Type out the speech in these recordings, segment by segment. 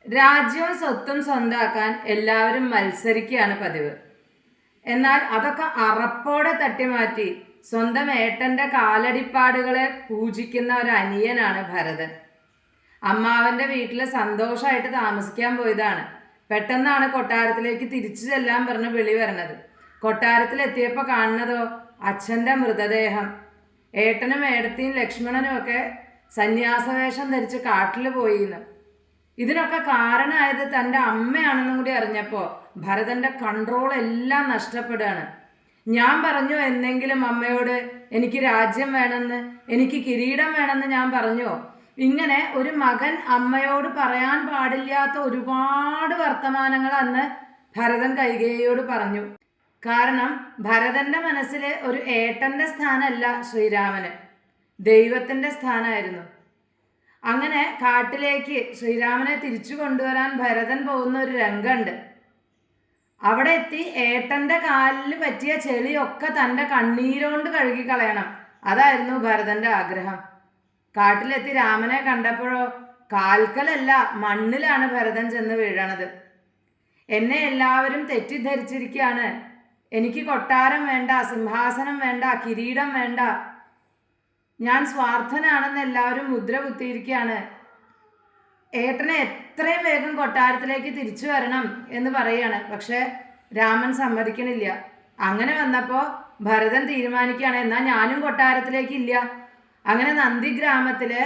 രാജ്യവും സ്വത്തും സ്വന്തമാക്കാൻ എല്ലാവരും മത്സരിക്കുകയാണ് പതിവ്. എന്നാൽ അതൊക്കെ അറപ്പോടെ തട്ടിമാറ്റി സ്വന്തം ഏട്ടൻ്റെ കാലടിപ്പാടുകളെ പൂജിക്കുന്ന ഒരു അനിയനാണ് ഭരതൻ. അമ്മാവൻ്റെ വീട്ടിൽ സന്തോഷമായിട്ട് താമസിക്കാൻ പോയതാണ്. പെട്ടെന്നാണ് കൊട്ടാരത്തിലേക്ക് തിരിച്ചു ചെല്ലാൻ പറഞ്ഞ് വിളി വരണത്. കൊട്ടാരത്തിലെത്തിയപ്പോൾ കാണുന്നതോ അച്ഛൻ്റെ മൃതദേഹം. ഏട്ടനും ഏടത്തിയും ലക്ഷ്മണനും ഒക്കെ സന്യാസവേഷം ധരിച്ച് കാട്ടിൽ പോയിന്ന്. ഇതിനൊക്കെ കാരണമായത് തൻ്റെ അമ്മയാണെന്നും കൂടി അറിഞ്ഞപ്പോൾ ഭരതൻ്റെ കൺട്രോൾ എല്ലാം നഷ്ടപ്പെടുകയാണ്. ഞാൻ പറഞ്ഞു എന്നെങ്കിലും അമ്മയോട് എനിക്ക് രാജ്യം വേണമെന്ന്, എനിക്ക് കിരീടം വേണമെന്ന് ഞാൻ പറഞ്ഞോ? ഇങ്ങനെ ഒരു മകൻ അമ്മയോട് പറയാൻ പാടില്ലാത്ത ഒരുപാട് വർത്തമാനങ്ങൾ അന്ന് ഭരതൻ കൈകേയിയോട് പറഞ്ഞു. കാരണം ഭരതൻ്റെ മനസ്സിൽ ഒരു ഏട്ടൻ്റെ സ്ഥാനമല്ല ശ്രീരാമന്, ദൈവത്തിൻ്റെ സ്ഥാനമായിരുന്നു. അങ്ങനെ കാട്ടിലേക്ക് ശ്രീരാമനെ തിരിച്ചു കൊണ്ടുവരാൻ ഭരതൻ പോകുന്ന ഒരു രംഗമുണ്ട്. അവിടെ എത്തി ഏട്ടൻ്റെ കാലിൽ പറ്റിയ ചെളിയൊക്കെ തൻ്റെ കണ്ണീരോണ്ട് കഴുകിക്കളയണം. അതായിരുന്നു ഭരതൻ്റെ ആഗ്രഹം. കാട്ടിലെത്തി രാമനെ കണ്ടപ്പോഴോ കാൽക്കലല്ല മണ്ണിലാണ് ഭരതൻ ചെന്ന് വീഴണത്. എന്നെ എല്ലാവരും തെറ്റിദ്ധരിച്ചിരിക്കുകയാണ്. എനിക്ക് കൊട്ടാരം വേണ്ട, സിംഹാസനം വേണ്ട, കിരീടം വേണ്ട, ഞാൻ സ്വാർത്ഥനാണെന്ന് എല്ലാവരും മുദ്ര കുത്തിയിരിക്കുകയാണ്. ഏട്ടനെ എത്രയും വേഗം കൊട്ടാരത്തിലേക്ക് തിരിച്ചു വരണം എന്ന് പറയുകയാണ്. പക്ഷെ രാമൻ സമ്മതിക്കണില്ല. അങ്ങനെ വന്നപ്പോൾ ഭരതൻ തീരുമാനിക്കുകയാണ്, എന്നാൽ ഞാനും കൊട്ടാരത്തിലേക്ക് ഇല്ല. അങ്ങനെ നന്ദിഗ്രാമത്തിലെ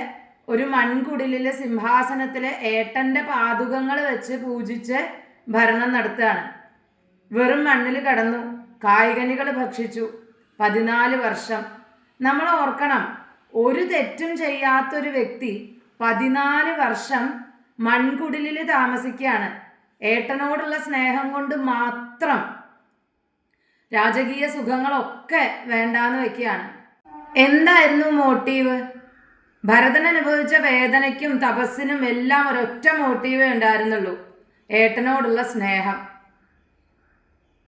ഒരു മൺകുടിലിലെ സിംഹാസനത്തിലെ ഏട്ടൻ്റെ പാദുകങ്ങൾ വെച്ച് പൂജിച്ച് ഭരണം നടത്തുകയാണ്. വെറും മണ്ണിൽ കടന്നു, കായ്കനികൾ ഭക്ഷിച്ചു. 14 വർഷം. നമ്മൾ ഓർക്കണം, ഒരു തെറ്റും ചെയ്യാത്തൊരു വ്യക്തി 14 വർഷം മൺകുടിലിൽ താമസിക്കുകയാണ്. ഏട്ടനോടുള്ള സ്നേഹം കൊണ്ട് മാത്രം രാജകീയ സുഖങ്ങളൊക്കെ വേണ്ടാന്ന് വെക്കുകയാണ്. എന്തായിരുന്നു മോട്ടീവ്? ഭരതൻ അനുഭവിച്ച വേദനയ്ക്കും തപസ്സിനും എല്ലാം ഒരൊറ്റ മോട്ടീവേ ഉണ്ടായിരുന്നുള്ളൂ, ഏട്ടനോടുള്ള സ്നേഹം.